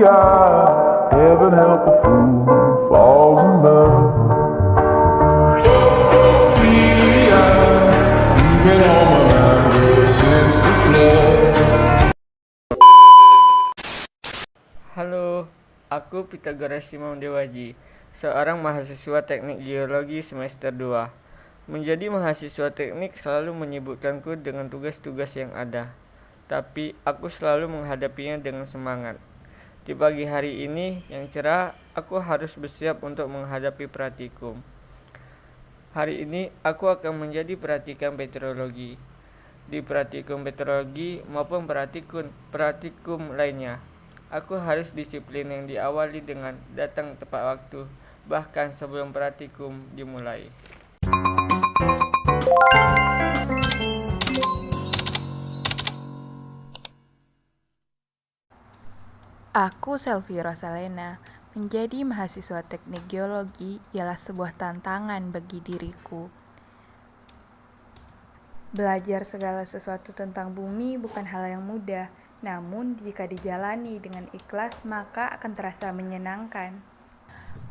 Ophelia, heaven help a fool who falls in love. Ophelia, you've been on my mind ever since the flood. Halo, aku Pythagoras Simon Dewaji, seorang mahasiswa teknik geologi semester 2. Menjadi mahasiswa teknik selalu menyibukkanku dengan tugas-tugas yang ada, tapi aku selalu menghadapinya dengan semangat. Di pagi hari ini yang cerah, aku harus bersiap untuk menghadapi praktikum. Hari ini aku akan menjadi praktikum petrologi. Di praktikum petrologi maupun praktikum lainnya, aku harus disiplin yang diawali dengan datang tepat waktu, bahkan sebelum praktikum dimulai. Aku Selvi Rosalena. Menjadi mahasiswa teknik geologi ialah sebuah tantangan bagi diriku. Belajar segala sesuatu tentang bumi bukan hal yang mudah, namun jika dijalani dengan ikhlas maka akan terasa menyenangkan.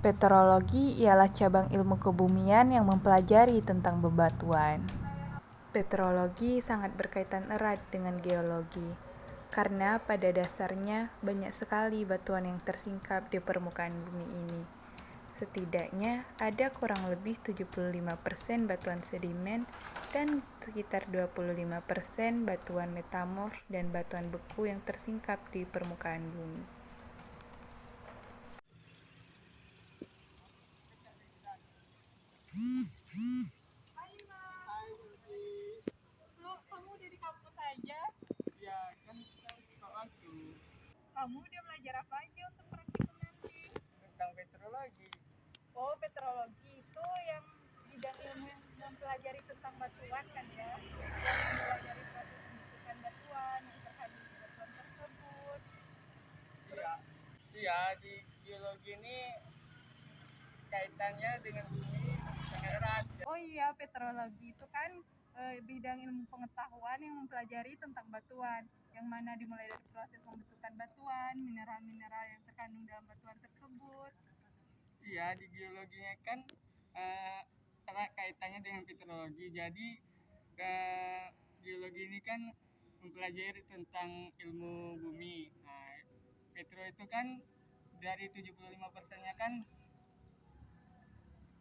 Petrologi ialah cabang ilmu kebumian yang mempelajari tentang bebatuan. Petrologi sangat berkaitan erat dengan geologi. Karena pada dasarnya banyak sekali batuan yang tersingkap di permukaan bumi ini. Setidaknya ada kurang lebih 75% batuan sedimen dan sekitar 25% batuan metamorf dan batuan beku yang tersingkap di permukaan bumi. Kamu udah di kampus aja? Ya, kan kita tepat waktu Kamu udah belajar apa aja untuk praktikum nanti? tentang petrologi. Oh, petrologi itu yang bidang ilmu yang mempelajari tentang batuan kan ya? Yang mulai dari proses pembentukan batuan, yang terkandung di batuan tersebut. Iya, di geologi ini kaitannya dengan bumi sangat erat. Oh iya, petrologi itu kan bidang ilmu pengetahuan yang mempelajari tentang batuan, yang mana dimulai dari proses pembentukan batuan, mineral-mineral yang terkandung dalam batuan tersebut. Iya, di geologinya kan erat kaitannya dengan petrologi. Jadi geologi ini kan mempelajari tentang ilmu bumi. Nah, petro itu kan dari 75%-nya kan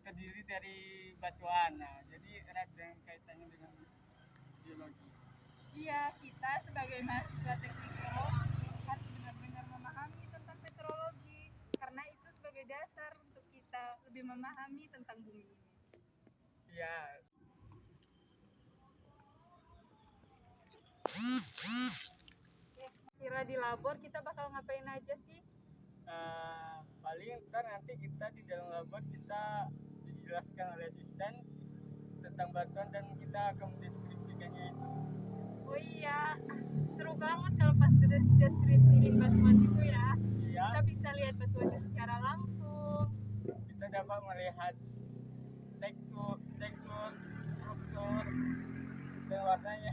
terdiri dari batuan. Nah, jadi erat dengan kaitannya dengan geologi. Iya, kita sebagai mahasiswa teknik geologi harus benar-benar memahami tentang petrologi, karena itu sebagai dasar untuk kita lebih memahami tentang bumi ini. Iya. Kira di labor kita bakal ngapain aja sih? Paling ntar nanti kita di dalam labor kita dijelaskan oleh asisten tentang batuan dan kita akan mendeskripsikannya itu. Oh iya, seru banget kalau pas deskripsiin batuan itu ya. Iya. Kita bisa lihat batuannya secara langsung. Kita dapat melihat struktur, dan warnanya.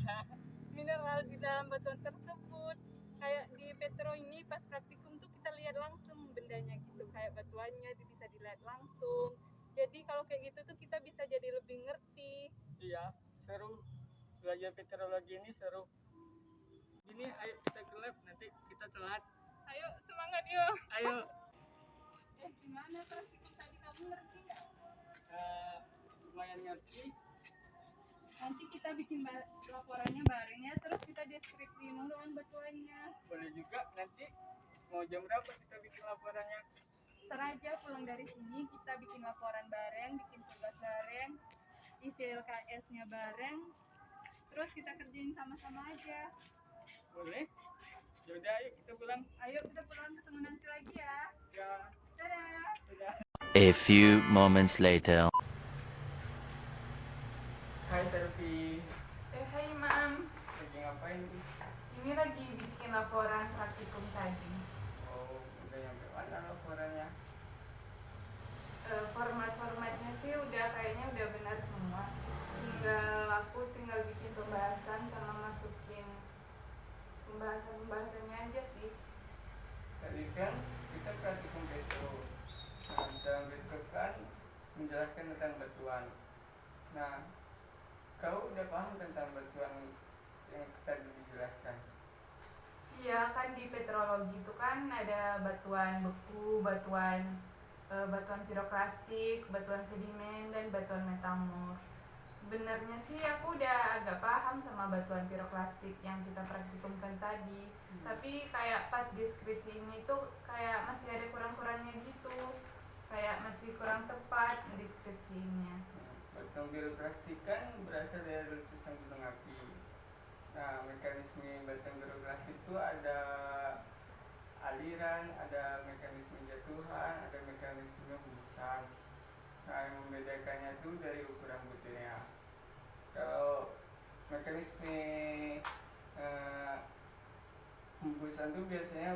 Mineral di dalam batuan tersebut. Kayak di Petro ini pas praktikum tuh kita lihat langsung bendanya gitu, kayak batuannya bisa dilihat langsung. Jadi kalau kayak gitu tuh kita bisa jadi lebih ngerti. Iya, seru. Belajar petrologi ini seru. Ini ayo kita ke lab, nanti kita telat. Ayo semangat yuk. Ayo. Gimana praktikum tadi, kamu ngerti nggak? Lumayan ngerti. Nanti kita bikin laporannya bareng ya, terus kita deskripsiin dulu batuannya. Boleh juga, nanti mau jam berapa kita bikin laporannya? Ntar aja pulang dari sini kita bikin laporan bareng, bikin tugas bareng, isi LKS-nya bareng, terus kita kerjain sama-sama aja. Boleh. Yaudah, ayo kita pulang. Ayo kita pulang, ketemu nanti lagi ya. Ya. Dadah. Sudah. A few moments later. Hai Selvi. Hai Mam, Lagi ngapain? ini lagi bikin laporan praktikum tadi. Oh, udah nyampe mana laporannya? Format-formatnya sih kayaknya udah benar semua. Aku tinggal bikin pembahasan sama masukin pembahasannya aja sih. Tadi kan batuan. Nah, kau udah paham tentang batuan yang tadi dijelaskan? Iya, kan di petrologi itu kan ada batuan beku, batuan piroklastik, batuan sedimen, dan batuan metamorf. Sebenarnya sih aku udah agak paham sama batuan piroklastik yang kita praktikumkan tadi. Tapi kayak pas deskripsi ini tuh kayak masih ada kurang-kurangnya gitu. Kayak masih kurang tepat deskripsinya. Batuan piroklastik kan berasal dari letusan gunung api. Nah, mekanisme batuan piroklastik itu ada aliran, ada mekanisme jatuhan, ada mekanisme hembusan. Nah, yang membedakannya itu dari ukuran butirnya. Kalau mekanisme hembusan itu biasanya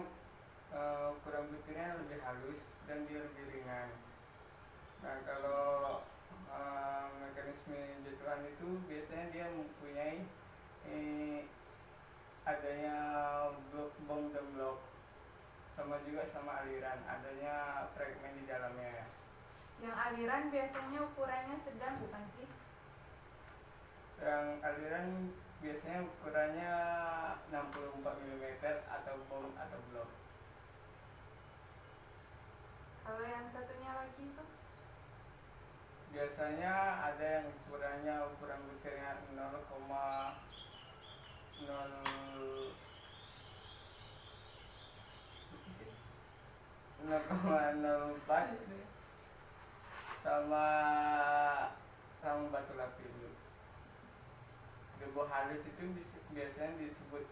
ukuran butirnya lebih halus dan dia lebih ringan. Nah, kalau mekanisme jatuhan itu biasanya dia mempunyai adanya blok bom dan blok, sama juga sama aliran, adanya fragmen di dalamnya ya. Yang aliran biasanya ukurannya sedang bukan sih? Yang aliran biasanya ukurannya 64 mm atau bom atau blok. Kalau yang satunya lagi itu? Biasanya ada yang ukuran butirnya 0,04 sama batu lapis. Debu halus itu biasanya disebut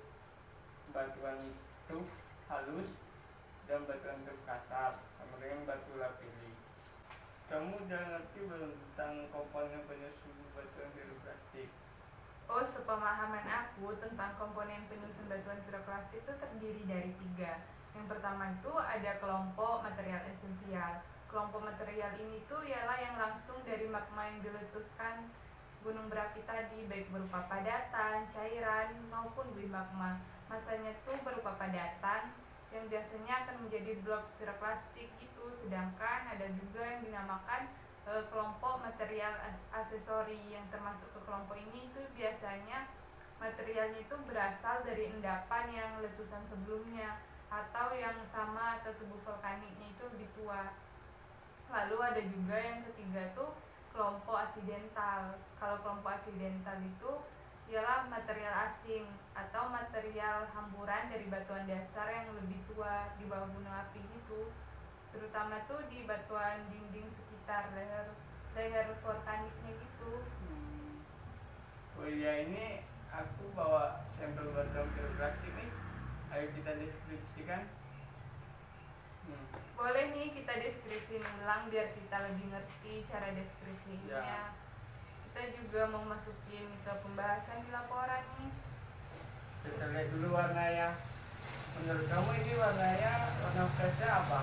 batuan tuf halus dan batuan tuf kasar, sama dengan batu lapis. Kamu udah ngerti belum tentang komponen penyusun batuan piroklastik? Oh, sepemahaman aku tentang komponen penyusun batuan piroklastik itu terdiri dari 3. Yang pertama itu ada kelompok material esensial. Kelompok material ini tuh ialah yang langsung dari magma yang diletuskan gunung berapi tadi, baik berupa padatan, cairan, maupun bui magma. Masanya tuh berupa padatan yang biasanya akan menjadi blok piroklastik gitu. Sedangkan ada juga yang dinamakan kelompok material aksesori, yang termasuk ke kelompok ini itu biasanya materialnya itu berasal dari endapan yang letusan sebelumnya atau yang sama atau tubuh vulkaniknya itu lebih tua. Lalu ada juga yang ketiga tuh kelompok aksidental. Kalau kelompok aksidental itu ialah material asing atau material hamburan dari batuan dasar yang lebih tua di bawah gunung api gitu, terutama tuh di batuan dinding sekitar leher vulkaniknya gitu. Oh iya, ini aku bawa sampel batuan piroklastik nih. Ayo kita deskripsikan. Boleh nih kita deskripsi ulang biar kita lebih ngerti cara deskripsinya. Ya. Kita juga mau masukin ke pembahasan di laporan nih. Kita lihat dulu warnanya. Menurut kamu ini warna flashnya apa?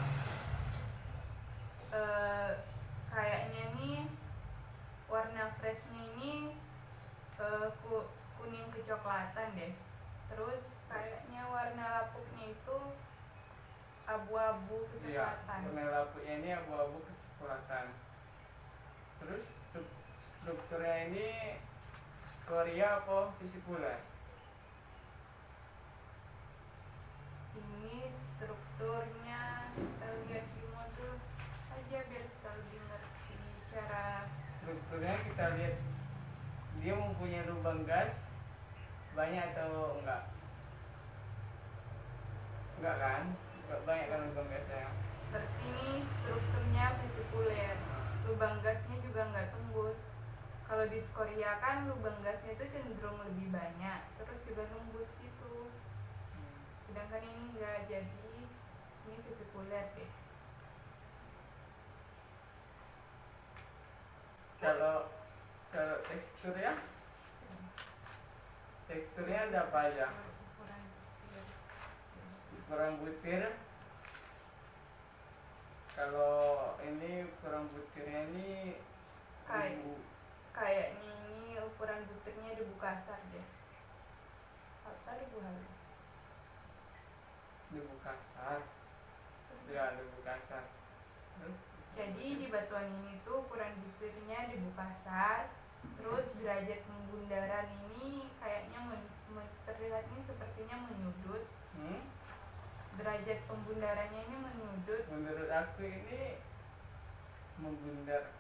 Kayaknya nih warna freshnya ini kuning kecoklatan deh. Terus kayaknya warna lapuknya itu abu-abu kecoklatan. Iya, warna lapuknya ini abu-abu kecoklatan. Terus strukturnya ini skoria apa vesikular? Ini strukturnya kita lihat di modul aja biar kita lebih ngerti cara. Strukturnya kita lihat, dia mempunyai lubang gas banyak atau enggak? Enggak kan? Enggak banyak kan lubang gasnya. Berarti ini strukturnya vesikuler. Lubang gasnya juga nggak tembus. Kalau di skoria kan lubang gasnya itu cenderung lebih banyak, terus juga tembus gitu. Sedangkan ini enggak, jadi ini vesikuler deh. Kalau teksturnya ada apa aja? Ukuran butir. Kalau ini ukuran butirnya ini Kayaknya ini ukuran butirnya debu kasar deh. Atau debu halus. debu kasar. Ya, debu kasar. Terus Jadi di batuan ini tuh ukuran butirnya 1000 pasar, terus derajat pembundaran ini kayaknya terlihatnya sepertinya menyudut. Derajat pembundarannya ini menyudut. Menurut aku ini membundar.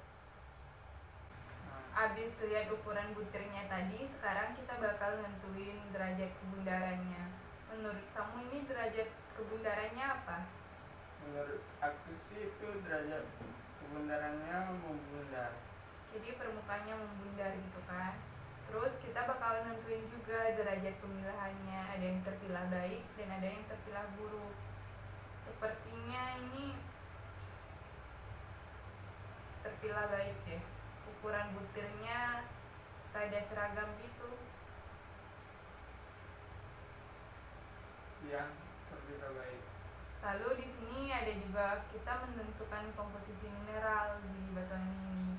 Abis lihat ukuran butirnya tadi, sekarang kita bakal nentuin derajat kebundarannya. Menurut kamu ini derajat kebundarannya apa? Menurut aku sih itu derajat kebundarannya membundar. Jadi permukaannya membundar gitu kan. Terus kita bakal nentuin juga derajat pemilahannya. Ada yang terpilah baik dan ada yang terpilah buruk. Sepertinya ini terpilah baik deh. Ukuran butirnya rada seragam gitu. Yang terpilah baik. Lalu di sini ada juga kita menentukan komposisi mineral di batuan ini.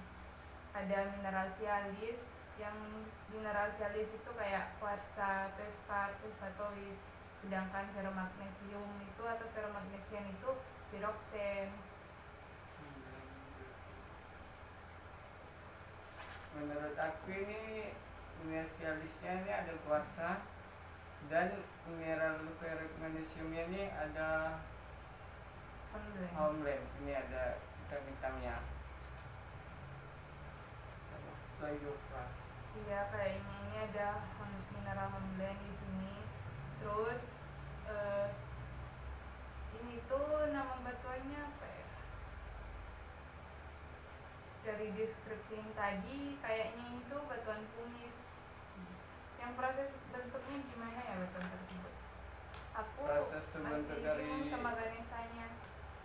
Ada mineral sialis, yang mineral sialis itu kayak kuarsa, fosfat, fosfatoid. Sedangkan ferromagnesium itu atau ferromagnesian itu piroksen. Menurut aku ini mineral sialisnya ini ada kuarsa dan mineral ferromagnesiumnya ini ada hornblende. Ini ada hitam-hitamnya. Plagioclase. Iya, kayaknya ini ada mineral hornblende di sini. Terus ini tuh nama batuannya apa ya? Dari deskripsi yang tadi kayaknya ini tuh batuan pumice. Yang proses bentuknya gimana ya batuan tersebut? Aku Proses terbentuk masih dari bingung sama ganesanya.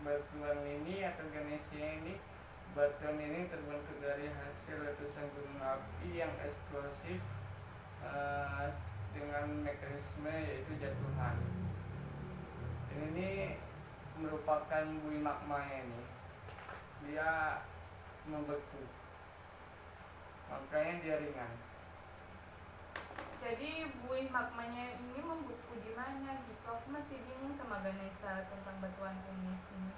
batuan ini atau ganesnya ini, batuan ini terbentuk dari hasil letusan gunung api yang eksplosif dengan mekanisme yaitu jatuhan. Ini merupakan bui magma ini. Dia membeku, makanya dia ringan. Jadi buih magmanya ini membeku di mana gitu? Aku masih bingung sama Ganesha tentang batuan pumice ini.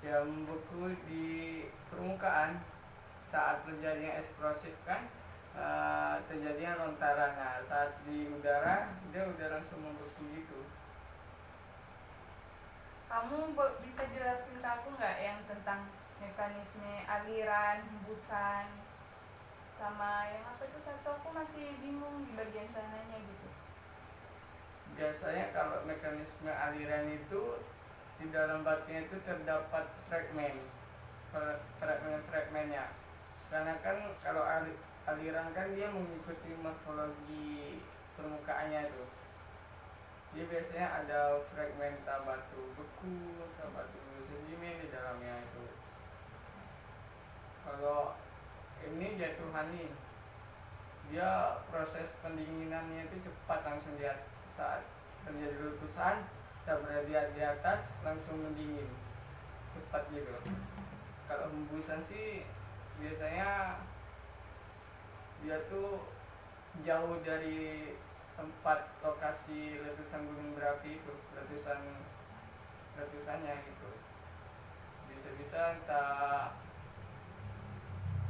Ya, membeku di permukaan saat terjadinya eksplosif kan, terjadinya lontaran. Nah, saat di udara dia udah langsung membeku gitu. Kamu bisa jelasin ke aku nggak yang tentang mekanisme aliran, hembusan, sama yang apa itu satu, aku masih bingung di bagian sananya gitu. Biasanya kalau mekanisme aliran itu di dalam batunya itu terdapat fragmennya. Karena kan kalau aliran kan dia mengikuti morfologi permukaannya itu. Dia biasanya ada fragmenta batu beku atau batu sedimen di dalamnya itu. Kalau ini jatuhan nih, dia proses pendinginannya itu cepat, langsung dia saat terjadi letusan, saat berada di atas langsung mendingin cepat gitu. Kalau hembusan sih biasanya dia tuh jauh dari tempat lokasi letusan gunung berapi itu, letusannya gitu. Bisa-bisa entah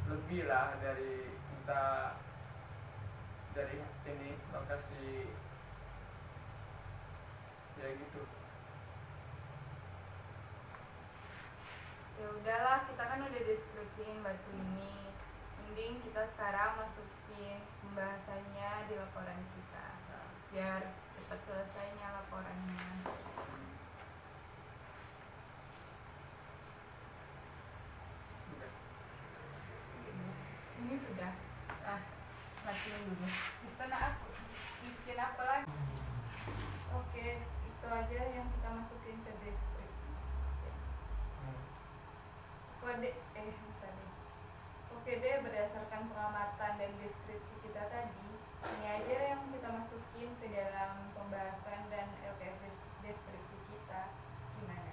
lebih lah dari ini lokasi ya gitu. Ya udahlah, kita kan udah deskripsiin batu ini. Mending kita sekarang masukin pembahasannya di laporan kita, biar cepat selesainya laporannya. Ini sudah. Matiin dulu. Kita bikin apa lagi? Oke, itu aja yang kita masukin ke deskripsi. Oke deh, berdasarkan pengamatan dan deskripsi kita tadi, ini aja yang kita masukin ke dalam pembahasan dan LKS deskripsi kita. Gimana?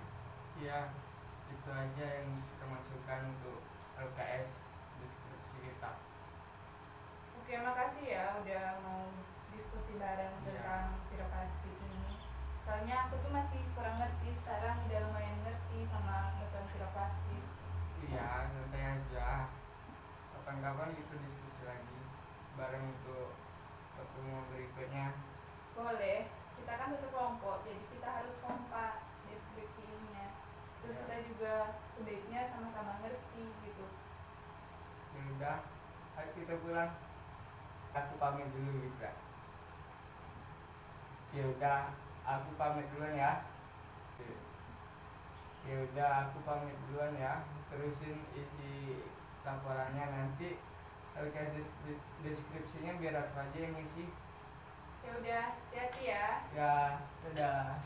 Ya, itu aja yang kita masukkan untuk LKS deskripsi kita. Oke, makasih ya udah mau diskusi bareng tentang piroklastik ini. Soalnya aku tuh masih kurang ngerti, sekarang udah lumayan ngerti sama batuan piroklastik. bareng untuk pertemuan berikutnya? Boleh, kita kan satu kelompok, jadi kita harus kompak deskripsinya. Terus kita juga sebaiknya sama-sama ngerti gitu. Ya udah, ayo kita pulang. Aku pamit dulu juga. Ya udah, aku pamit duluan ya. Ya udah, aku pamit duluan ya. Terusin isi laporannya nanti. Kayak deskripsinya biar aku aja yang isi. Ya udah, hati-hati ya. Ya, dadah.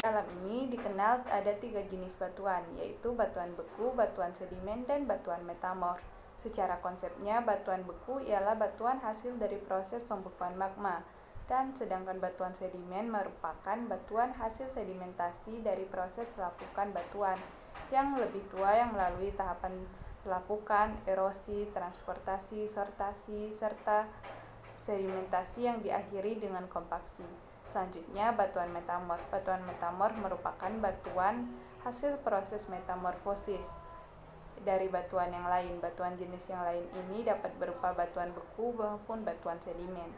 Alam ini dikenal ada 3 jenis batuan, yaitu batuan beku, batuan sedimen, dan batuan metamorf. Secara konsepnya, batuan beku ialah batuan hasil dari proses pembekuan magma, dan sedangkan batuan sedimen merupakan batuan hasil sedimentasi dari proses pelapukan batuan yang lebih tua yang melalui tahapan pelapukan, erosi, transportasi, sortasi, serta sedimentasi yang diakhiri dengan kompaksi. Selanjutnya, batuan metamorf. Batuan metamorf merupakan batuan hasil proses metamorfosis dari batuan yang lain. Batuan jenis yang lain ini dapat berupa batuan beku maupun batuan sedimen.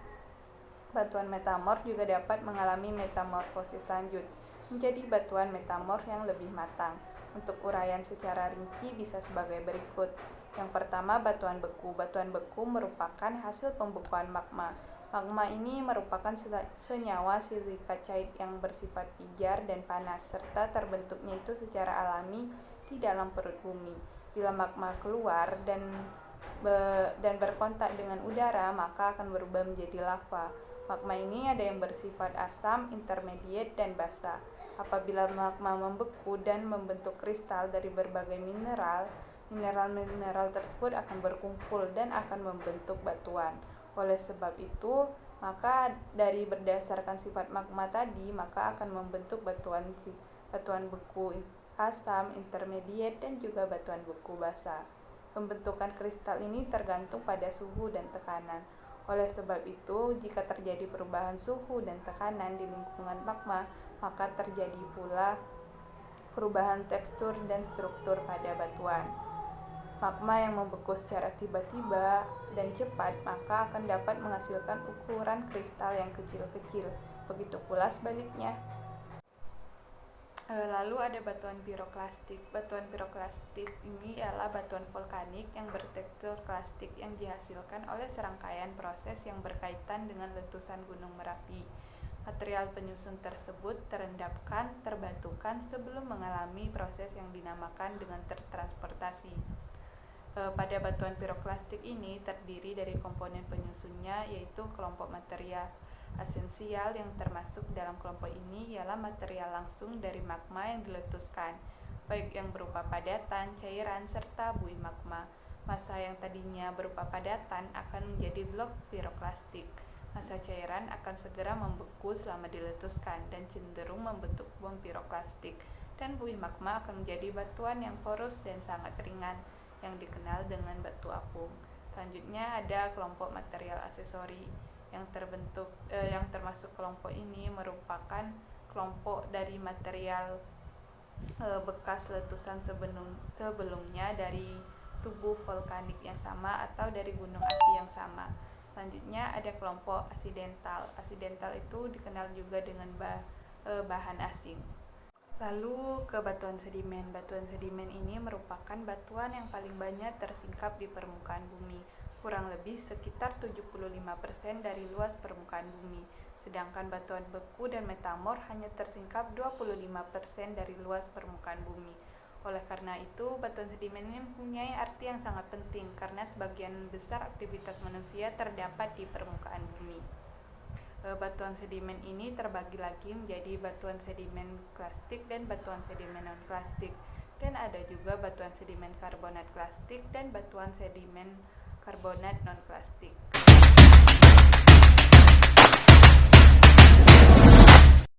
Batuan metamorf juga dapat mengalami metamorfosis lanjut menjadi batuan metamorf yang lebih matang. Untuk uraian secara rinci bisa sebagai berikut. Yang pertama, batuan beku. Batuan beku merupakan hasil pembekuan magma. Magma ini merupakan senyawa silika cair yang bersifat pijar dan panas, serta terbentuknya itu secara alami di dalam perut bumi. Bila magma keluar dan berkontak dengan udara, maka akan berubah menjadi lava. Magma ini ada yang bersifat asam, intermediate, dan basa. Apabila magma membeku dan membentuk kristal dari berbagai mineral, mineral tersebut akan berkumpul dan akan membentuk batuan. Oleh sebab itu, maka dari berdasarkan sifat magma tadi, maka akan membentuk batuan beku asam, intermediate, dan juga batuan beku basa. Pembentukan kristal ini tergantung pada suhu dan tekanan. Oleh sebab itu, jika terjadi perubahan suhu dan tekanan di lingkungan magma, maka terjadi pula perubahan tekstur dan struktur pada batuan. Magma yang membeku secara tiba-tiba dan cepat maka akan dapat menghasilkan ukuran kristal yang kecil-kecil. Begitu pula sebaliknya. Lalu ada batuan piroklastik. Batuan piroklastik ini ialah batuan vulkanik yang bertekstur klastik yang dihasilkan oleh serangkaian proses yang berkaitan dengan letusan Gunung Merapi. Material penyusun tersebut terendapkan, terbatukan sebelum mengalami proses yang dinamakan dengan tertransportasi. Pada batuan piroklastik ini terdiri dari komponen penyusunnya, yaitu kelompok material esensial yang termasuk dalam kelompok ini ialah material langsung dari magma yang diletuskan, baik yang berupa padatan, cairan, serta buih magma. Massa yang tadinya berupa padatan akan menjadi blok piroklastik. Massa cairan akan segera membeku selama diletuskan dan cenderung membentuk bom piroklastik, dan buih magma akan menjadi batuan yang porus dan sangat ringan yang dikenal dengan batu apung. Selanjutnya ada kelompok material aksesori yang termasuk kelompok ini merupakan kelompok dari material bekas letusan sebelumnya dari tubuh vulkanik yang sama atau dari gunung api yang sama. Selanjutnya ada kelompok aksidental. Aksidental itu dikenal juga dengan bahan asing. Lalu ke batuan sedimen. Batuan sedimen ini merupakan batuan yang paling banyak tersingkap di permukaan bumi, kurang lebih sekitar 75% dari luas permukaan bumi. Sedangkan batuan beku dan metamorf hanya tersingkap 25% dari luas permukaan bumi. Oleh karena itu, batuan sedimen ini mempunyai arti yang sangat penting karena sebagian besar aktivitas manusia terdapat di permukaan bumi. Batuan sedimen ini terbagi lagi menjadi batuan sedimen klastik dan batuan sedimen non-klastik, dan ada juga batuan sedimen karbonat klastik dan batuan sedimen karbonat non-klastik.